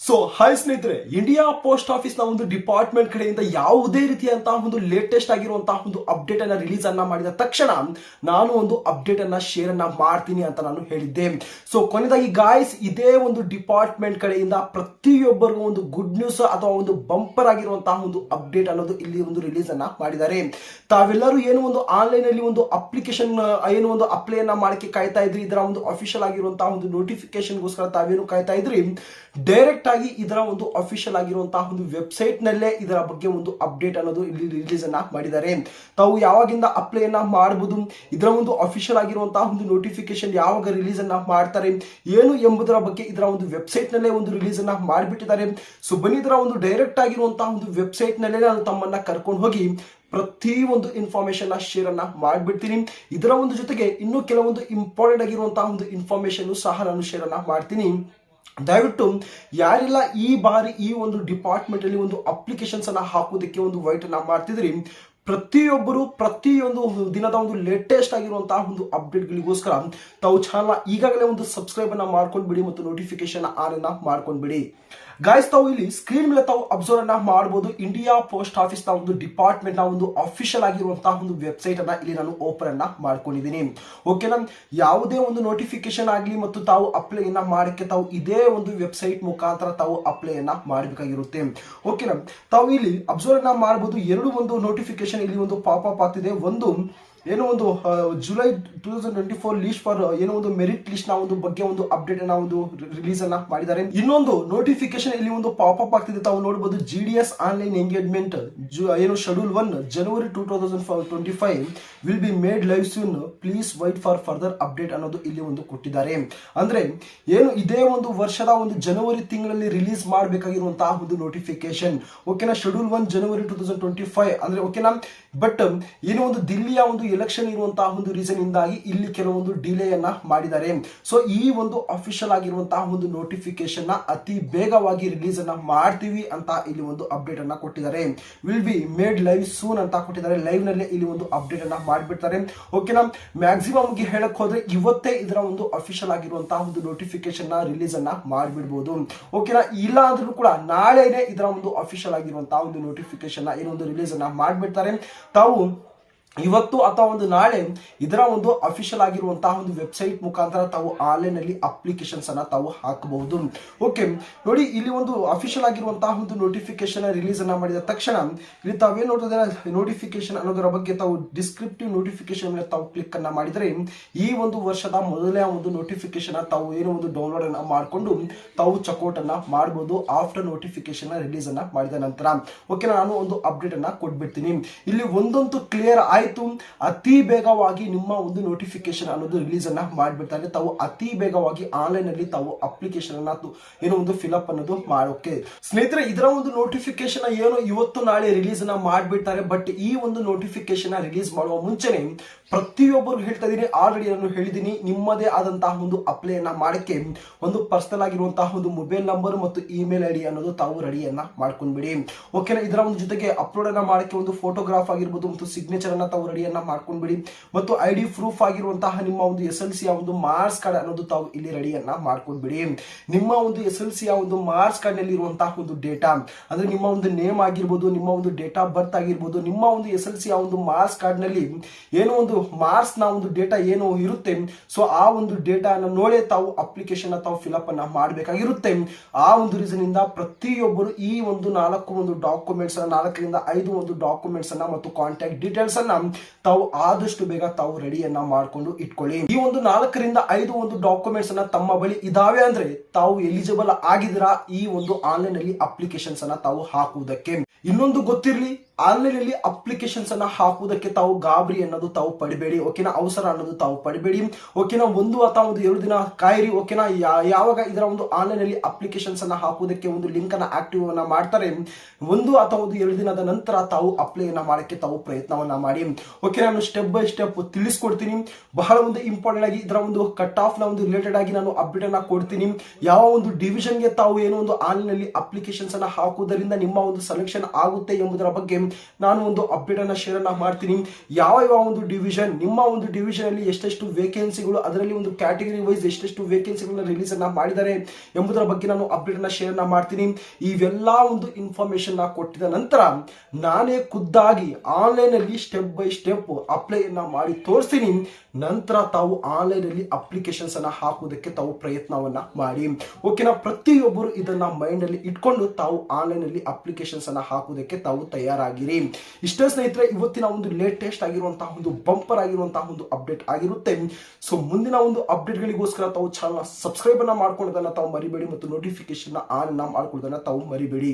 So hi ಸ್ನೇಹಿತರೆ, India post office ನ ಒಂದು ಡಿಪಾರ್ಟ್ಮೆಂಟ್ ಕಡೆಯಿಂದ ಯಾವುದೇ ರೀತಿಯಂತಹ ಒಂದು ಲೇಟೆಸ್ಟ್ ಆಗಿರುವಂತಹ ಒಂದು ಅಪ್ಡೇಟ್ ಅನ್ನ ರಿಲೀಸ್ ಅನ್ನ ಮಾಡಿದ ತಕ್ಷಣ ನಾನು ಒಂದು ಅಪ್ಡೇಟ್ ಅನ್ನ ಶೇರ್ ಅನ್ನ ಮಾಡ್ತೀನಿ ಅಂತ ನಾನು ಹೇಳಿದ್ದೆ. ಸೊ ಕೊನೆಯದಾಗಿ ಗಾಯ್ಸ್, ಇದೇ ಒಂದು ಡಿಪಾರ್ಟ್ಮೆಂಟ್ ಕಡೆಯಿಂದ ಪ್ರತಿಯೊಬ್ಬರಿಗೂ ಒಂದು ಗುಡ್ ನ್ಯೂಸ್ ಅಥವಾ ಒಂದು ಬಂಪರ್ ಆಗಿರುವಂತಹ ಒಂದು ಅಪ್ಡೇಟ್ ಅನ್ನೋದು ಇಲ್ಲಿ ಒಂದು ರಿಲೀಸ್ ಅನ್ನ ಮಾಡಿದ್ದಾರೆ. ತಾವೆಲ್ಲರೂ ಏನು ಒಂದು ಆನ್ಲೈನ್ ಅಲ್ಲಿ ಒಂದು ಅಪ್ಲಿಕೇಶನ್ ಏನು ಒಂದು ಅಪ್ಲೈ ಅನ್ನ ಮಾಡಕ್ಕೆ ಕಾಯ್ತಾ ಇದ್ರಿ, ಇದರ ಒಂದು ಅಫಿಷಿಯಲ್ ಆಗಿರುವಂತಹ ಒಂದು ನೋಟಿಫಿಕೇಶನ್ ಗೋಸ್ಕರ ತಾವೇನು ಕಾಯ್ತಾ ಇದ್ರಿ, ಡೈರೆಕ್ಟ್ ಆಗಿ ಇದರ ಒಂದು ಅಫಿಷಿಯಲ್ ಆಗಿರುವಂತಹ ಒಂದು ವೆಬ್ಸೈಟ್ ನಲ್ಲೇ ಇದರ ಬಗ್ಗೆ ಒಂದು ಅಪ್ಡೇಟ್ ಅನ್ನೋದು ಇಲ್ಲಿ ರಿಲೀಸ್ ಅನ್ನ ಮಾಡಿದ್ದಾರೆ. ತಾವು ಯಾವಾಗಿಂದ ಅಪ್ಲೈ ಅನ್ನ ಮಾಡಬಹುದು, ಇದರ ಒಂದು ಅಫಿಷಿಯಲ್ ಆಗಿರುವಂತಹ ಒಂದು ನೋಟಿಫಿಕೇಶನ್ ಯಾವಾಗ ರಿಲೀಸ್ ಅನ್ನ ಮಾಡ್ತಾರೆ ಏನು ಎಂಬುದರ ಬಗ್ಗೆ ಇದರ ಒಂದು ವೆಬ್ಸೈಟ್ ನಲ್ಲೇ ಒಂದು ರಿಲೀಸ್ ಅನ್ನ ಮಾಡಿಬಿಟ್ಟಿದ್ದಾರೆ. ಸೊ ಬನ್ನಿ, ಇದರ ಒಂದು ಡೈರೆಕ್ಟ್ ಆಗಿರುವಂತಹ ಒಂದು ವೆಬ್ಸೈಟ್ ನಲ್ಲೇ ನಾನು ತಮ್ಮನ್ನ ಕರ್ಕೊಂಡು ಹೋಗಿ ಪ್ರತಿ ಒಂದು ಇನ್ಫಾರ್ಮೇಶನ್ ಶೇರ್ ಅನ್ನ ಮಾಡ್ಬಿಡ್ತೀನಿ. ಇದರ ಒಂದು ಜೊತೆಗೆ ಇನ್ನೂ ಕೆಲವೊಂದು ಇಂಪಾರ್ಟೆಂಟ್ ಆಗಿರುವಂತಹ ಒಂದು ಇನ್ಫಾರ್ಮೇಶನ್ ಸಹ ನಾನು ಶೇರ್ ಅನ್ನ ಮಾಡ್ತೀನಿ. ದಯವಿಟ್ಟು ಯಾರೆಲ್ಲ ಈ ಬಾರಿ ಈ ಒಂದು ಡಿಪಾರ್ಟ್ಮೆಂಟ್ ಅಲ್ಲಿ ಒಂದು ಅಪ್ಲಿಕೇಶನ್ಸ್ ಅನ್ನ ಹಾಕುವುದಕ್ಕೆ ಒಂದು ವೈಟ್ ಅನ್ನ ಮಾಡ್ತಿದ್ರಿ, ಪ್ರತಿಯೊಬ್ಬರು ಪ್ರತಿಯೊಂದು ದಿನದ ಒಂದು ಲೇಟೆಸ್ಟ್ ಆಗಿರುವಂತಹ ಒಂದು ಅಪ್ಡೇಟ್ಗಳಿಗೋಸ್ಕರ ತಾವು ಚಾನಲ್ ಈಗಾಗಲೇ ಒಂದು ಸಬ್ಸ್ಕ್ರೈಬ್ ಅನ್ನ ಮಾಡ್ಕೊಂಡು ಬಿಡಿ ಮತ್ತು ನೋಟಿಫಿಕೇಶನ್ ಆನ್ ಅನ್ನ ಮಾಡ್ಕೊಂಡು ಬಿಡಿ. ಗಾಯ್ಸ್, ತಾವು ಇಲ್ಲಿ ಸ್ಕ್ರೀನ್ ಮೇಲೆ ತಾವು ಅಬ್ಸರ್ವ್ ಅನ್ನ ಮಾಡಬಹುದು. ಇಂಡಿಯಾ ಪೋಸ್ಟ್ ಆಫೀಸ್ ನ ಒಂದು ಡಿಪಾರ್ಟ್ಮೆಂಟ್ ನ ಒಂದು ಅಫಿಷಿಯಲ್ ಆಗಿರುವಂತಹ ಒಂದು ವೆಬ್ಸೈಟ್ ಅನ್ನ ಇಲ್ಲಿ ನಾನು ಓಪನ್ ಅನ್ನ ಮಾಡ್ಕೊಂಡಿದ್ದೀನಿ. ಓಕೆನಾ, ಯಾವುದೇ ಒಂದು ನೋಟಿಫಿಕೇಶನ್ ಆಗಲಿ ಮತ್ತು ತಾವು ಅಪ್ಲೈ ಅನ್ನ ಮಾಡಕ್ಕೆ ತಾವು ಇದೇ ಒಂದು ವೆಬ್ಸೈಟ್ ಮುಖಾಂತರ ತಾವು ಅಪ್ಲೈ ಅನ್ನ ಮಾಡಬೇಕಾಗಿರುತ್ತೆ. ಓಕೆನಾ, ತಾವು ಇಲ್ಲಿ ಅಬ್ಸರ್ವ್ ಅನ್ನ ಮಾಡಬಹುದು. ಎರಡು ಒಂದು ನೋಟಿಫಿಕೇಶನ್ ಇಲ್ಲಿ ಒಂದು ಪಾಪ್ ಅಪ್ ಆಗ್ತಿದೆ. ಒಂದು ಏನೋ ಒಂದು ಜುಲೈ 2024 ಲೀಸ್ಟ್ ಫಾರ್ ಏನೋ ಒಂದು ಮೆರಿಟ್ ಲಿಸ್ಟ್ ನ ಒಂದು ಬಗ್ಗೆ ಒಂದು ಅಪ್ಡೇಟ್ ಅನ್ನ ಒಂದು ರಿಲೀಸ್ ಅನ್ನ ಮಾಡಿದ್ದಾರೆ. ಇನ್ನೊಂದು ನೋಟಿಫಿಕೇಶನ್ ಇಲ್ಲಿ ಒಂದು ಪಾಪ್ ಅಪ್ ಆಗ್ತಿದೆ, ತಾವು ನೋಡಬಹುದು. GDS ಆನ್ಲೈನ್ ಎಂಗೇಜ್ಮೆಂಟ್ ಏನು schedule 1 January 2025 will be made live soon, please wait for further update ಅನ್ನೋದು ಇಲ್ಲಿ ಒಂದು ಕೊಟ್ಟಿದ್ದಾರೆ. ಅಂದ್ರೆ ಏನು ಇದೇ ಒಂದು ವರ್ಷದ ಒಂದು ಜನವರಿ ತಿಂಗಳಲ್ಲಿ ರಿಲೀಸ್ ಮಾಡಬೇಕಾಗಿರುವಂತಹ ಒಂದು ನೋಟಿಫಿಕೇಶನ್. ಓಕೆನಾ, ಶೆಡ್ಯೂಲ್ 1 ಜನವರಿ 2025 ಅಂದ್ರೆ ಓಕೆನಾ. ಬಟ್ ಏನು ಒಂದು ದಿಲ್ಲಿಯ ಒಂದು ಎಲೆಕ್ಷನ್ ಇರುವಂತಹ ಒಂದು ರೀಸನ್ ಇಂದಾಗಿ ಇಲ್ಲಿ ಕೆಲವೊಂದು ಡಿಲೇ ಅನ್ನ ಮಾಡಿದ್ದಾರೆ. ಸೊ ಈ ಒಂದು ಅಫಿಷಿಯಲ್ ಆಗಿರುವಂತಹ ಒಂದು ನೋಟಿಫಿಕೇಶನ್ ನ ಅತಿ ಬೇಗವಾಗಿ ರಿಲೀಸ್ ಅನ್ನ ಮಾಡ್ತೀವಿ ಅಂತ ಇಲ್ಲಿ ಒಂದು ಅಪ್ಡೇಟ್ ಅನ್ನ ಕೊಟ್ಟಿದ್ದಾರೆ. Will be made live soon ಅಂತ ಕೊಟ್ಟಿದ್ದಾರೆ. ಲೈವ್ ನಲ್ಲಿ ಇಲ್ಲಿ ಒಂದು ಅಪ್ಡೇಟ್ ಅನ್ನ ಮಾಡಿಬಿಡ್ತಾರೆ. ಓಕೆನಾ, ಮ್ಯಾಕ್ಸಿಮಮ್ ಗೆ ಹೇಳಕ್ ಹೋದ್ರೆ ಇವತ್ತೇ ಇದರ ಒಂದು ಅಫಿಷಿಯಲ್ ಆಗಿರುವಂತಹ ಒಂದು ನೋಟಿಫಿಕೇಶನ್ ನ ರಿಲೀಸ್ ಅನ್ನ ಮಾಡಿಬಿಡಬಹುದು. ಓಕೆನಾ, ಇಲ್ಲ ಅಂದ್ರೂ ಕೂಡ ನಾಳೆನೆ ಇದರ ಒಂದು ಅಫಿಷಿಯಲ್ ಆಗಿರುವಂತಹ ಒಂದು ನೋಟಿಫಿಕೇಶನ್ ನ ಏನೊಂದು ರಿಲೀಸ್ ಅನ್ನ ಮಾಡಿಬಿಡ್ತಾರೆ. ತಾವು ಇವತ್ತು ಅಥವಾ ಒಂದು ನಾಳೆ ಇದರ ಒಂದು ಅಫಿಷಿಯಲ್ ಆಗಿರುವಂತಹ ಒಂದು ವೆಬ್ಸೈಟ್ ಮುಖಾಂತರ ತಾವು ಆನ್ಲೈನ್ ಅಲ್ಲಿ ಅಪ್ಲಿಕೇಶನ್ಸ್ ಅನ್ನ ತಾವು ಹಾಕಬಹುದು. ಓಕೆ ನೋಡಿ, ಇಲ್ಲಿ ಒಂದು ಅಫಿಷಿಯಲ್ ಆಗಿರುವಂತಹ ಒಂದು ನೋಟಿಫಿಕೇಶನ್ ರಿಲೀಸ್ ಅನ್ನ ಮಾಡಿದ ತಕ್ಷಣ ಇಲ್ಲಿ ತಾವೇನು ನೋಡ್ತಾ ನೋಟಿಫಿಕೇಶನ್ ಅನ್ನೋದರ ಬಗ್ಗೆ ತಾವು ಡಿಸ್ಕ್ರಿಪ್ಟಿವ್ ನೋಟಿಫಿಕೇಶನ್ ಮೇಲೆ ತಾವು ಕ್ಲಿಕ್ ಅನ್ನ ಮಾಡಿದರೆ ಈ ಒಂದು ವರ್ಷದ ಮೊದಲನೇ ಒಂದು ನೋಟಿಫಿಕೇಶನ್ ತಾವು ಏನೋ ಒಂದು ಡೌನ್ಲೋಡ್ ಅನ್ನ ಮಾಡಿಕೊಂಡು ತಾವು ಚೆಕ್ಔಟ್ ಅನ್ನ ಮಾಡಬಹುದು ಆಫ್ಟರ್ ನೋಟಿಫಿಕೇಶನ್ ರಿಲೀಸ್ ಅನ್ನ ಮಾಡಿದ ನಂತರ. ಓಕೆ, ನಾನು ಒಂದು ಅಪ್ಡೇಟ್ ಅನ್ನ ಕೊಟ್ಬಿಡ್ತೀನಿ. ಇಲ್ಲಿ ಒಂದಂತೂ ಕ್ಲಿಯರ್ ಆಯ್ತು, ಅತಿ ಬೇಗವಾಗಿ ನಿಮ್ಮ ಒಂದು ನೋಟಿಫಿಕೇಶನ್ ಅನ್ನೋದು ರಿಲೀಸ್ ಅನ್ನ ಮಾಡಿಬಿಡ್ತಾರೆ. ತಾವು ಅತಿ ಬೇಗವಾಗಿ ಆನ್ಲೈನ್ ಅಲ್ಲಿ ತಾವು ಅಪ್ಲಿಕೇಶನ್ ಅನ್ನ ಏನೋ ಒಂದು ಫಿಲ್ಅಪ್ ಅನ್ನೋದು ಮಾಡೋಕೆ. ಸ್ನೇಹಿತರೆ, ಇದರ ಒಂದು ನೋಟಿಫಿಕೇಶನ್ ಏನು ಇವತ್ತು ನಾಳೆ ರಿಲೀಸ್ ಅನ್ನ ಮಾಡಿಬಿಡ್ತಾರೆ. ಬಟ್ ಈ ಒಂದು ನೋಟಿಫಿಕೇಶನ್ ರಿಲೀಸ್ ಮಾಡುವ ಮುಂಚೆನೆ ಪ್ರತಿಯೊಬ್ಬರು ಹೇಳ್ತಾ ಇದೀನಿ, ಆಲ್ರೆಡಿ ನಾನು ಹೇಳಿದ್ದೀನಿ, ನಿಮ್ಮದೇ ಆದಂತಹ ಒಂದು ಅಪ್ಲೈ ಅನ್ನ ಮಾಡಕ್ಕೆ ಒಂದು ಪರ್ಸನಲ್ ಆಗಿರುವಂತಹ ಒಂದು ಮೊಬೈಲ್ ನಂಬರ್ ಮತ್ತು ಇಮೇಲ್ ಐಡಿ ಅನ್ನೋದು ತಾವು ರೆಡಿಯನ್ನ ಮಾಡ್ಕೊಂಡ್ಬಿಡಿ. ಓಕೆನಾ, ಇದರ ಒಂದು ಜೊತೆಗೆ ಅಪ್ಲೋಡ್ ಅನ್ನ ಮಾಡಕ್ಕೆ ಒಂದು ಫೋಟೋಗ್ರಾಫ್ ಆಗಿರ್ಬೋದು ಮತ್ತು ಸಿಗ್ನೇಚರ್ ಅನ್ನ ತಾವು ರೆಡಿಯನ್ನ ಮಾಡ್ಕೊಂಡ್ಬಿಡಿ. ಮತ್ತು ID ಪ್ರೂಫ್ ಆಗಿರುವಂತಹ ನಿಮ್ಮ ಒಂದು SLC ಒಂದು ಮಾರ್ಕ್ಸ್ ಕಾರ್ಡ್ ಅನ್ನೋದು ತಾವು ಇಲ್ಲಿ ರೆಡಿಯನ್ನ ಮಾಡ್ಕೊಂಡ್ಬಿಡಿ. ನಿಮ್ಮ ಒಂದು SLC ಒಂದು ಮಾರ್ಕ್ಸ್ ಕಾರ್ಡ್ ನಲ್ಲಿ ಇರುವಂತಹ ಒಂದು ಡೇಟಾ ಅಂದ್ರೆ ನಿಮ್ಮ ಒಂದು ನೇಮ್ ಆಗಿರ್ಬೋದು, ನಿಮ್ಮ ಒಂದು ಡೇಟ್ ಆಫ್ ಬರ್ತ್ ಆಗಿರ್ಬೋದು, ನಿಮ್ಮ ಒಂದು SLC ಒಂದು ಮಾರ್ಕ್ಸ್ ಕಾರ್ಡ್ ನಲ್ಲಿ ಏನೋ ಒಂದು ಮಾರ್ಕ್ಸ್ ನ ಒಂದು ಡೇಟಾ ಏನು ಇರುತ್ತೆ, ಸೊ ಆ ಒಂದು ಡೇಟಾ ಅನ್ನು ನೋಡಿ ತಾವು ಅಪ್ಲಿಕೇಶನ್ ತಾವು ಫಿಲ್ಅಪ್ ಅನ್ನ ಮಾಡಬೇಕಾಗಿರುತ್ತೆ. ಆ ಒಂದು ರೀಸನ್ ಇಂದ ಪ್ರತಿಯೊಬ್ಬರು ಈ ಒಂದು 4 ಒಂದು ಡಾಕ್ಯುಮೆಂಟ್ಸ್ 4 ರಿಂದ 5 ಒಂದು ಡಾಕ್ಯುಮೆಂಟ್ಸ್ ಅನ್ನ ಮತ್ತು ಕಾಂಟ್ಯಾಕ್ಟ್ ಡೀಟೇಲ್ಸ್ ಅನ್ನ ತಾವು ಆದಷ್ಟು ಬೇಗ ತಾವು ರೆಡಿಯನ್ನ ಮಾಡ್ಕೊಂಡು ಇಟ್ಕೊಳ್ಳಿ. ಈ ಒಂದು 4 ರಿಂದ 5 ಒಂದು ಡಾಕ್ಯುಮೆಂಟ್ಸ್ ಅನ್ನ ತಮ್ಮ ಬಳಿ ಇದಾವೆ ಅಂದ್ರೆ ತಾವು ಎಲಿಜಿಬಲ್ ಆಗಿದ್ದೀರಾ ಈ ಒಂದು ಆನ್ಲೈನ್ ಅಲ್ಲಿ ಅಪ್ಲಿಕೇಶನ್ಸ್ ಅನ್ನ ತಾವು ಹಾಕುವುದಕ್ಕೆ. ಇನ್ನೊಂದು ಗೊತ್ತಿರಲಿ, ಆನ್ಲೈನ್ ಅಲ್ಲಿ ಅಪ್ಲಿಕೇಶನ್ಸ್ ಅನ್ನ ಹಾಕುವುದಕ್ಕೆ ತಾವು ಗಾಬರಿ ಅನ್ನೋದು ತಾವು ಪಡಿಬೇಡಿ. ಓಕೆನಾ, ಅವಸರ ಅನ್ನೋದು ತಾವು ಪಡಿಬೇಡಿ. ಓಕೆನಾ, 1 ಅಥವಾ 2 ದಿನ ಕಾಯಿರಿ. ಓಕೆನಾ, ಯಾವಾಗ ಇದರ ಒಂದು ಆನ್ಲೈನ್ ಅಲ್ಲಿ ಅಪ್ಲಿಕೇಶನ್ಸ್ ಅನ್ನ ಹಾಕುವುದಕ್ಕೆ ಒಂದು ಲಿಂಕ್ ಅನ್ನ ಆಕ್ಟಿವ್ ಅನ್ನ ಮಾಡ್ತಾರೆ, 1 ಅಥವಾ 2 ದಿನದ ನಂತರ ತಾವು ಅಪ್ಲೈ ಅನ್ನ ಮಾಡಕ್ಕೆ ತಾವು ಪ್ರಯತ್ನವನ್ನ ಮಾಡಿ. ಓಕೆ, ನಾನು ಸ್ಟೆಪ್ ಬೈ ಸ್ಟೆಪ್ ತಿಳಿಸ್ಕೊಡ್ತೀನಿ. ಬಹಳ ಒಂದು ಇಂಪಾರ್ಟೆಂಟ್ ಆಗಿ ಇದರ ಒಂದು ಕಟ್ ಆಫ್ ನ ಒಂದು ರಿಲೇಟೆಡ್ ಆಗಿ ನಾನು ಅಪ್ಡೇಟ್ ಅನ್ನ ಕೊಡ್ತೀನಿ. ಯಾವ ಒಂದು ಡಿವಿಷನ್ ಗೆ ತಾವು ಏನೋ ಒಂದು ಆನ್ಲೈನ್ ಅಲ್ಲಿ ಅಪ್ಲಿಕೇಶನ್ಸ್ ಅನ್ನ ಹಾಕುವುದರಿಂದ ನಿಮ್ಮ ಒಂದು ಸೆಲೆಕ್ಷನ್ ಆಗುತ್ತೆ ಎಂಬುದರ ಬಗ್ಗೆ ನಾನು ಒಂದು ಅಪ್ಡೇಟ್ ಅನ್ನ ಶೇರ್ ಅನ್ನ ಮಾಡ್ತೀನಿ. ಯಾವ ಒಂದು ಡಿವಿಷನ್, ನಿಮ್ಮ ಒಂದು ಡಿವಿಷನ್ ಅಲ್ಲಿ ಎಷ್ಟೆಷ್ಟು ವೇಕೆನ್ಸಿಗಳು, ಅದರಲ್ಲಿ ಒಂದು ಕ್ಯಾಟಗರಿ ವೈಸ್ ಎಷ್ಟೆಷ್ಟು ವೇಕೆನ್ಸಿಗಳನ್ನ ರಿಲೀಸ್ ಅನ್ನ ಮಾಡಿದ್ದಾರೆ ಎಂಬುದರ ಬಗ್ಗೆ ನಾನು ಅಪ್ಡೇಟ್ ಅನ್ನ ಶೇರ್ ಅನ್ನ ಮಾಡ್ತೀನಿ. ಇವೆಲ್ಲ ಒಂದು ಇನ್ಫಾರ್ಮೇಶನ್ ಕೊಟ್ಟಿದ ನಂತರ ನಾನೇ ಖುದ್ದಾಗಿ ಆನ್ಲೈನ್ ಅಲ್ಲಿ ಸ್ಟೆಪ್ ಬೈ ಸ್ಟೆಪ್ ಅಪ್ಲೈ ಅನ್ನ ಮಾಡಿ ತೋರಿಸ್ತೀನಿ. ನಂತರ ತಾವು ಆನ್ಲೈನ್ ಅಲ್ಲಿ ಅಪ್ಲಿಕೇಶನ್ಸ್ ಅನ್ನ ಹಾಕುವುದಕ್ಕೆ ತಾವು ಪ್ರಯತ್ನವನ್ನ ಮಾಡಿ. ಓಕೆನಾ, ಪ್ರತಿಯೊಬ್ಬರು ಇದನ್ನ ಮೈಂಡ್ ಅಲ್ಲಿ ಇಟ್ಕೊಂಡು ತಾವು ಆನ್ಲೈನ್ ಅಲ್ಲಿ ಅಪ್ಲಿಕೇಶನ್ಸ್ ಅನ್ನ ಹಾಕುವುದಕ್ಕೆ ತಾವು ತಯಾರಾಗಿರಿ. ಇಷ್ಟೇ ಸ್ನೇಹಿತರೆ, ಇವತ್ತಿನ ಒಂದು ಲೇಟೆಸ್ಟ್ ಆಗಿರುವಂತಹ ಒಂದು ಬಂಪರ್ ಆಗಿರುವಂತಹ ಒಂದು ಅಪ್ಡೇಟ್ ಆಗಿರುತ್ತೆ. ಸೊ ಮುಂದಿನ ಒಂದು ಅಪ್ಡೇಟ್ ಗಳಿಗೋಸ್ಕರ ತಾವು ಚಾನಲ್ ಸಬ್ಸ್ಕ್ರೈಬ್ ಅನ್ನ ಮಾಡ್ಕೊಳ್ಳೋದನ್ನ ತಾವು ಮರಿಬೇಡಿ ಮತ್ತು ನೋಟಿಫಿಕೇಶನ್ ಆನ್ ಅನ್ನ ಮಾಡ್ಕೊಳ್ಳೋದನ್ನ ತಾವು ಮರಿಬೇಡಿ.